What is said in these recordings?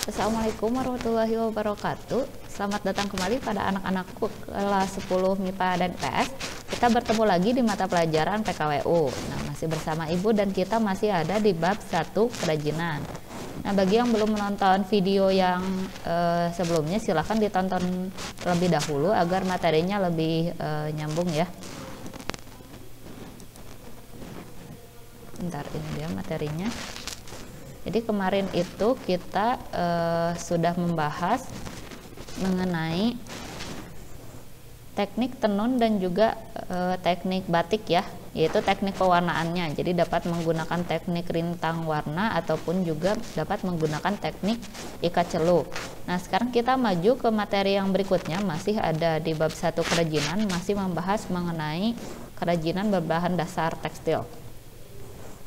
Assalamualaikum warahmatullahi wabarakatuh. Selamat datang kembali pada anak-anakku kelas 10 MIPA dan IPS. Kita bertemu lagi di mata pelajaran PKWU. Nah, masih bersama Ibu dan kita masih ada di bab 1 kerajinan. Nah, bagi yang belum menonton video yang sebelumnya, silahkan ditonton terlebih dahulu agar materinya lebih nyambung ya. Bentar, ini dia materinya. Jadi kemarin itu kita sudah membahas mengenai teknik tenun dan juga teknik batik ya, yaitu teknik pewarnaannya. Jadi dapat menggunakan teknik rintang warna ataupun juga dapat menggunakan teknik ikat celup. Nah, sekarang kita maju ke materi yang berikutnya, masih ada di bab 1 kerajinan, masih membahas mengenai kerajinan berbahan dasar tekstil.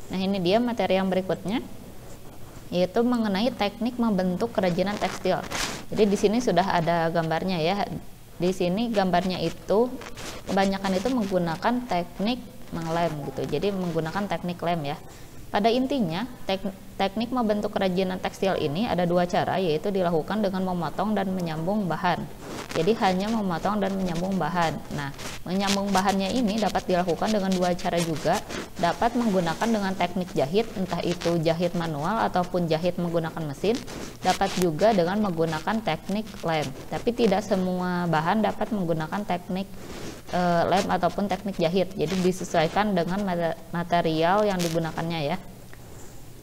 Nah, ini dia materi yang berikutnya, yaitu mengenai teknik membentuk kerajinan tekstil. Jadi di sini sudah ada gambarnya ya. Di sini gambarnya itu kebanyakan itu menggunakan teknik menglem gitu. Jadi menggunakan teknik lem ya. Pada intinya teknik membentuk kerajinan tekstil ini ada dua cara, yaitu dilakukan dengan memotong dan menyambung bahan. Jadi hanya memotong dan menyambung bahan. Nah, menyambung bahannya ini dapat dilakukan dengan dua cara juga. Dapat menggunakan dengan teknik jahit, entah itu jahit manual ataupun jahit menggunakan mesin. Dapat juga dengan menggunakan teknik lem. Tapi tidak semua bahan dapat menggunakan teknik lem ataupun teknik jahit. Jadi disesuaikan dengan material yang digunakannya ya.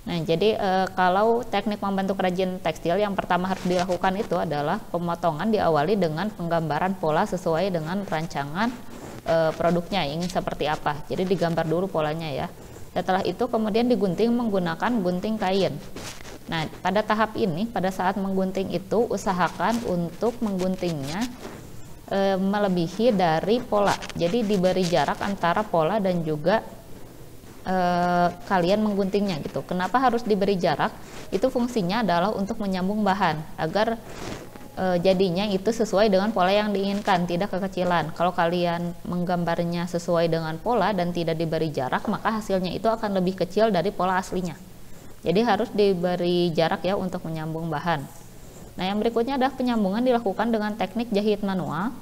Nah, jadi kalau teknik membentuk kerajinan tekstil, yang pertama harus dilakukan itu adalah pemotongan, diawali dengan penggambaran pola sesuai dengan rancangan produknya ingin seperti apa. Jadi digambar dulu polanya ya. Setelah itu kemudian digunting menggunakan gunting kain. Nah, pada tahap ini, pada saat menggunting itu usahakan untuk mengguntingnya melebihi dari pola. Jadi diberi jarak antara pola dan juga kalian mengguntingnya gitu. Kenapa harus diberi jarak? Itu fungsinya adalah untuk menyambung bahan agar jadinya itu sesuai dengan pola yang diinginkan, tidak kekecilan. Kalau kalian menggambarnya sesuai dengan pola dan tidak diberi jarak, maka hasilnya itu akan lebih kecil dari pola aslinya. Jadi harus diberi jarak ya untuk menyambung bahan. Nah, yang berikutnya adalah penyambungan dilakukan dengan teknik jahit manual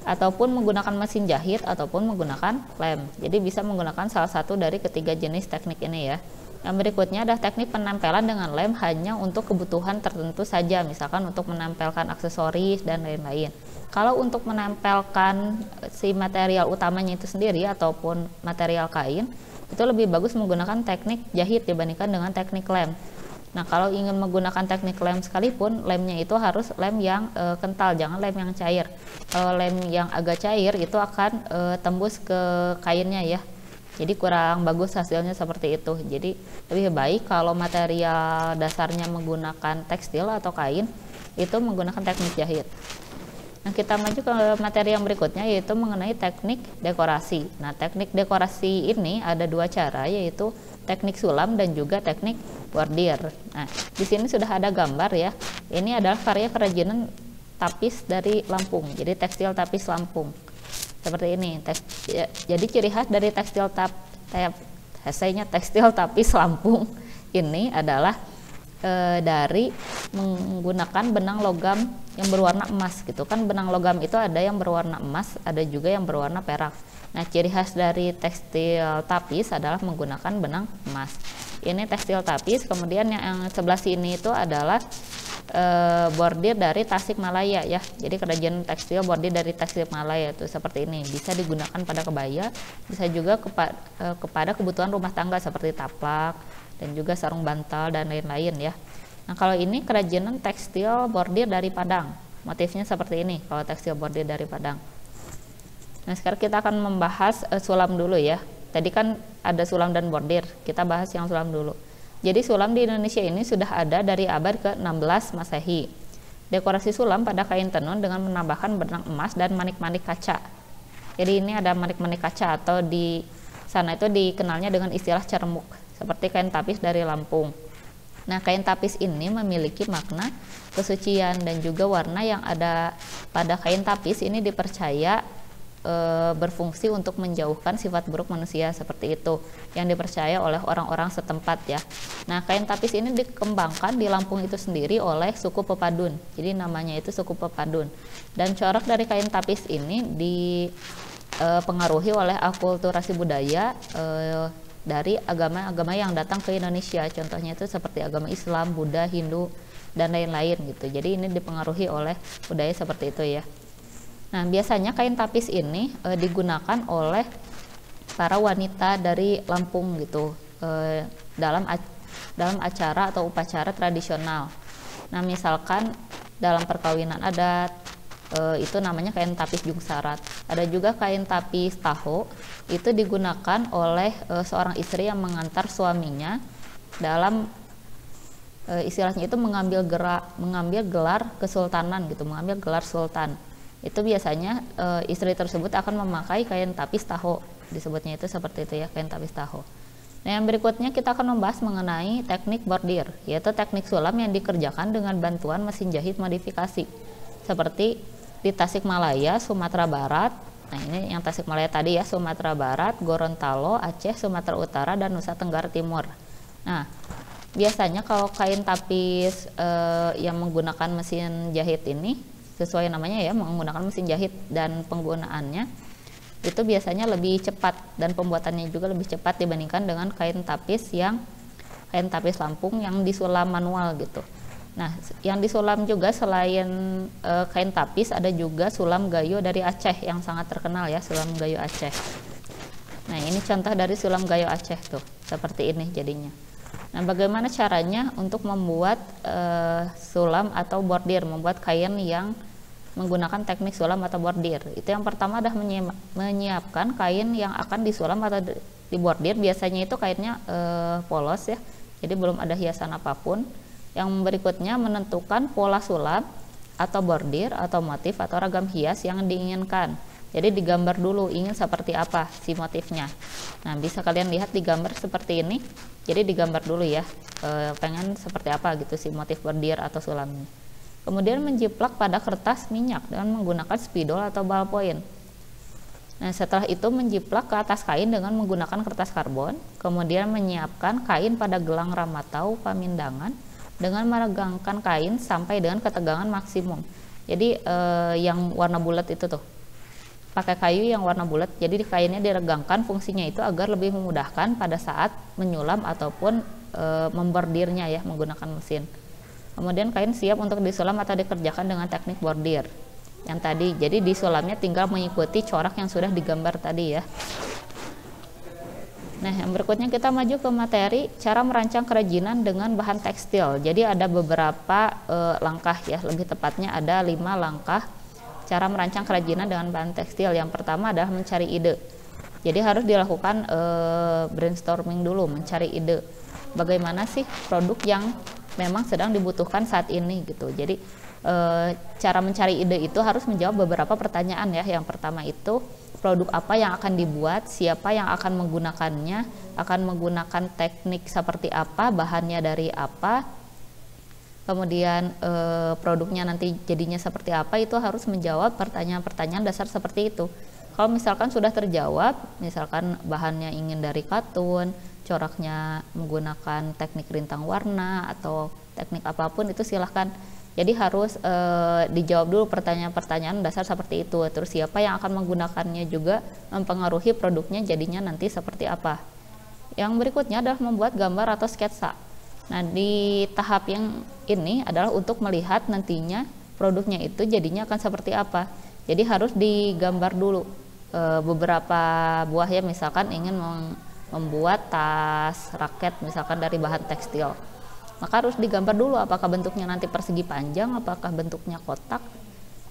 ataupun menggunakan mesin jahit ataupun menggunakan lem. Jadi bisa menggunakan salah satu dari ketiga jenis teknik ini ya. Yang berikutnya adalah teknik penempelan dengan lem hanya untuk kebutuhan tertentu saja, misalkan untuk menempelkan aksesoris dan lain-lain. Kalau untuk menempelkan si material utamanya itu sendiri ataupun material kain, itu lebih bagus menggunakan teknik jahit dibandingkan dengan teknik lem. Nah, kalau ingin menggunakan teknik lem sekalipun, lemnya itu harus lem yang kental, jangan lem yang cair. Kalau lem yang agak cair itu akan tembus ke kainnya ya. Jadi kurang bagus hasilnya seperti itu. Jadi lebih baik kalau material dasarnya menggunakan tekstil atau kain, itu menggunakan teknik jahit. Nah, kita maju ke materi yang berikutnya, yaitu mengenai teknik dekorasi. Nah, teknik dekorasi ini ada dua cara, yaitu teknik sulam dan juga teknik bordir. Nah, di sini sudah ada gambar ya. Ini adalah karya kerajinan tapis dari Lampung. Jadi tekstil tapis Lampung. Seperti ini. Jadi ciri khas dari tekstil tekstil tapis Lampung ini adalah dari menggunakan benang logam yang berwarna emas gitu kan. Benang logam itu ada yang berwarna emas, ada juga yang berwarna perak. Nah, ciri khas dari tekstil tapis adalah menggunakan benang emas. Ini tekstil tapis. Kemudian yang sebelah sini itu adalah bordir dari Tasikmalaya ya. Jadi kerajinan tekstil bordir dari Tasikmalaya itu seperti ini. Bisa digunakan pada kebaya, bisa juga kepada kebutuhan rumah tangga seperti taplak dan juga sarung bantal dan lain-lain ya. Nah, kalau ini kerajinan tekstil bordir dari Padang. Motifnya seperti ini kalau tekstil bordir dari Padang. Nah, sekarang kita akan membahas sulam dulu ya. Tadi kan ada sulam dan bordir, kita bahas yang sulam dulu. Jadi sulam di Indonesia ini sudah ada dari abad ke-16 Masehi. Dekorasi sulam pada kain tenun dengan menambahkan benang emas dan manik-manik kaca. Jadi ini ada manik-manik kaca, atau di sana itu dikenalnya dengan istilah cermuk, seperti kain tapis dari Lampung. Nah, kain tapis ini memiliki makna kesucian dan juga warna yang ada pada kain tapis ini dipercaya berfungsi untuk menjauhkan sifat buruk manusia, seperti itu yang dipercaya oleh orang-orang setempat ya. Nah, kain tapis ini dikembangkan di Lampung itu sendiri oleh suku Pepadun, jadi namanya itu suku Pepadun. Dan corak dari kain tapis ini dipengaruhi oleh akulturasi budaya dari agama-agama yang datang ke Indonesia, contohnya itu seperti agama Islam, Buddha, Hindu, dan lain-lain gitu. Jadi ini dipengaruhi oleh budaya seperti itu ya. Nah, biasanya kain tapis ini digunakan oleh para wanita dari Lampung gitu, dalam acara atau upacara tradisional. Nah, misalkan dalam perkawinan adat, itu namanya kain tapis jungsarat. Ada juga kain tapis taho, itu digunakan oleh seorang istri yang mengantar suaminya dalam istilahnya itu mengambil gelar kesultanan gitu, mengambil gelar sultan. Itu biasanya istri tersebut akan memakai kain tapis taho, disebutnya itu seperti itu ya, kain tapis taho. Nah, yang berikutnya kita akan membahas mengenai teknik bordir, yaitu teknik sulam yang dikerjakan dengan bantuan mesin jahit modifikasi, seperti di Tasikmalaya, Sumatera Barat. Nah, ini yang Tasikmalaya tadi ya, Sumatera Barat, Gorontalo, Aceh, Sumatera Utara, dan Nusa Tenggara Timur. Nah, biasanya kalau kain tapis yang menggunakan mesin jahit ini, sesuai namanya ya, menggunakan mesin jahit, dan penggunaannya itu biasanya lebih cepat dan pembuatannya juga lebih cepat dibandingkan dengan kain tapis Lampung yang disulam manual gitu. Nah, yang disulam juga selain kain tapis, ada juga sulam gayo dari Aceh yang sangat terkenal ya, sulam gayo Aceh. Nah, ini contoh dari sulam gayo Aceh tuh, seperti ini jadinya. Nah, bagaimana caranya untuk membuat sulam atau bordir, membuat kain yang menggunakan teknik sulam atau bordir? Itu yang pertama adalah menyiapkan kain yang akan disulam atau dibordir. Biasanya itu kainnya polos ya, jadi belum ada hiasan apapun. Yang berikutnya menentukan pola sulam atau bordir atau motif atau ragam hias yang diinginkan. Jadi digambar dulu ingin seperti apa si motifnya. Nah, bisa kalian lihat di gambar seperti ini. Jadi digambar dulu ya, pengen seperti apa gitu si motif bordir atau sulamnya. Kemudian menjiplak pada kertas minyak dengan menggunakan spidol atau ballpoint. Nah, setelah itu menjiplak ke atas kain dengan menggunakan kertas karbon. Kemudian menyiapkan kain pada gelang ramatau pamindangan dengan meregangkan kain sampai dengan ketegangan maksimum. Jadi yang warna bulat itu tuh, pakai kayu yang warna bulat, jadi kainnya diregangkan, fungsinya itu agar lebih memudahkan pada saat menyulam ataupun membordirnya ya, menggunakan mesin. Kemudian kain siap untuk disulam atau dikerjakan dengan teknik bordir yang tadi. Jadi disulamnya tinggal mengikuti corak yang sudah digambar tadi ya. Nah, yang berikutnya kita maju ke materi cara merancang kerajinan dengan bahan tekstil. Jadi ada beberapa langkah ya, lebih tepatnya ada 5 langkah cara merancang kerajinan dengan bahan tekstil. Yang pertama adalah mencari ide. Jadi harus dilakukan brainstorming dulu, mencari ide. Bagaimana sih produk yang memang sedang dibutuhkan saat ini gitu. Jadi cara mencari ide itu harus menjawab beberapa pertanyaan ya. Yang pertama itu produk apa yang akan dibuat, siapa yang akan menggunakannya, akan menggunakan teknik seperti apa, bahannya dari apa, kemudian produknya nanti jadinya seperti apa. Itu harus menjawab pertanyaan-pertanyaan dasar seperti itu. Kalau misalkan sudah terjawab, misalkan bahannya ingin dari katun, coraknya menggunakan teknik rintang warna atau teknik apapun, itu silahkan. Jadi harus dijawab dulu pertanyaan-pertanyaan dasar seperti itu. Terus siapa yang akan menggunakannya juga mempengaruhi produknya jadinya nanti seperti apa. Yang berikutnya adalah membuat gambar atau sketsa. Nah, di tahap yang ini adalah untuk melihat nantinya produknya itu jadinya akan seperti apa. Jadi harus digambar dulu beberapa buah ya, misalkan ingin membuat tas raket misalkan dari bahan tekstil, maka harus digambar dulu apakah bentuknya nanti persegi panjang, apakah bentuknya kotak,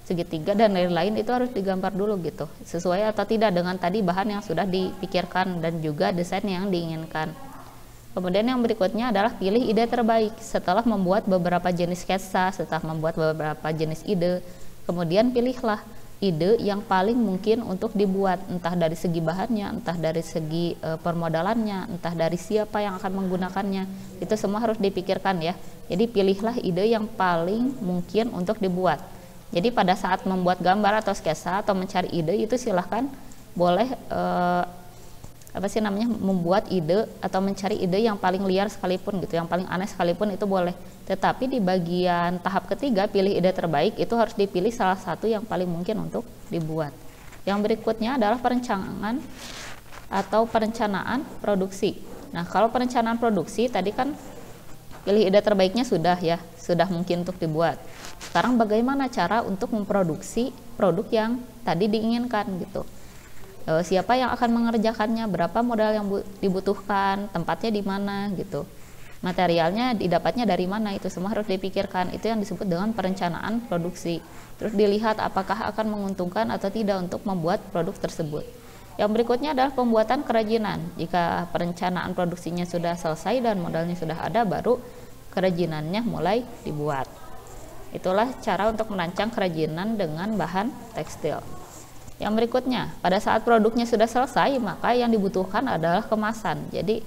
segitiga, dan lain-lain. Itu harus digambar dulu gitu, sesuai atau tidak dengan tadi bahan yang sudah dipikirkan dan juga desain yang diinginkan. Kemudian yang berikutnya adalah pilih ide terbaik. Setelah membuat beberapa jenis sketsa, setelah membuat beberapa jenis ide, kemudian pilihlah ide yang paling mungkin untuk dibuat, entah dari segi bahannya, entah dari segi permodalannya, entah dari siapa yang akan menggunakannya. Itu semua harus dipikirkan ya. Jadi pilihlah ide yang paling mungkin untuk dibuat. Jadi pada saat membuat gambar atau sketsa atau mencari ide itu silahkan boleh membuat ide atau mencari ide yang paling liar sekalipun gitu, yang paling aneh sekalipun itu boleh. Tetapi di bagian tahap ketiga, pilih ide terbaik, itu harus dipilih salah satu yang paling mungkin untuk dibuat. Yang berikutnya adalah perencanaan atau perencanaan produksi. Nah, kalau perencanaan produksi tadi kan pilih ide terbaiknya sudah mungkin untuk dibuat. Sekarang bagaimana cara untuk memproduksi produk yang tadi diinginkan gitu. Siapa yang akan mengerjakannya, berapa modal yang dibutuhkan, tempatnya di mana gitu, materialnya didapatnya dari mana, itu semua harus dipikirkan. Itu yang disebut dengan perencanaan produksi. Terus dilihat apakah akan menguntungkan atau tidak untuk membuat produk tersebut. Yang berikutnya adalah pembuatan kerajinan. Jika perencanaan produksinya sudah selesai dan modalnya sudah ada, baru kerajinannya mulai dibuat. Itulah cara untuk merancang kerajinan dengan bahan tekstil. Yang berikutnya, pada saat produknya sudah selesai, maka yang dibutuhkan adalah kemasan. Jadi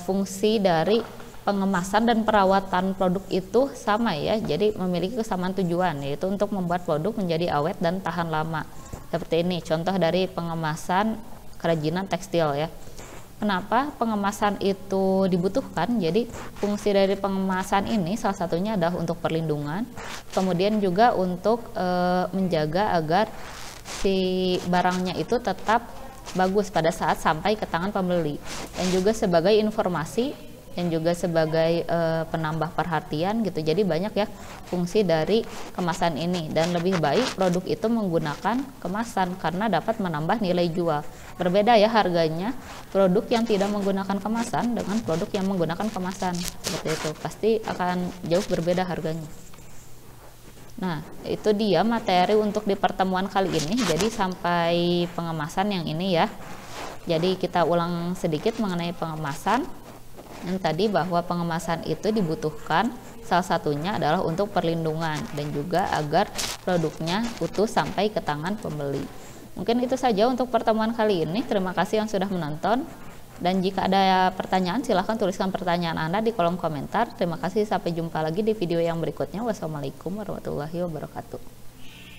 fungsi dari pengemasan dan perawatan produk itu sama ya, jadi memiliki kesamaan tujuan, yaitu untuk membuat produk menjadi awet dan tahan lama. Seperti ini contoh dari pengemasan kerajinan tekstil ya. Kenapa pengemasan itu dibutuhkan? Jadi fungsi dari pengemasan ini salah satunya adalah untuk perlindungan, kemudian juga untuk menjaga agar si barangnya itu tetap bagus pada saat sampai ke tangan pembeli, dan juga sebagai informasi dan juga sebagai penambah perhatian gitu. Jadi banyak ya fungsi dari kemasan ini, dan lebih baik produk itu menggunakan kemasan karena dapat menambah nilai jual. Berbeda ya harganya produk yang tidak menggunakan kemasan dengan produk yang menggunakan kemasan, seperti itu pasti akan jauh berbeda harganya. Nah, itu dia materi untuk di pertemuan kali ini. Jadi sampai pengemasan yang ini ya. Jadi kita ulang sedikit mengenai pengemasan. Yang tadi bahwa pengemasan itu dibutuhkan salah satunya adalah untuk perlindungan dan juga agar produknya utuh sampai ke tangan pembeli. Mungkin itu saja untuk pertemuan kali ini. Terima kasih yang sudah menonton. Dan jika ada pertanyaan, silahkan tuliskan pertanyaan Anda di kolom komentar. Terima kasih, sampai jumpa lagi di video yang berikutnya. Wassalamualaikum warahmatullahi wabarakatuh.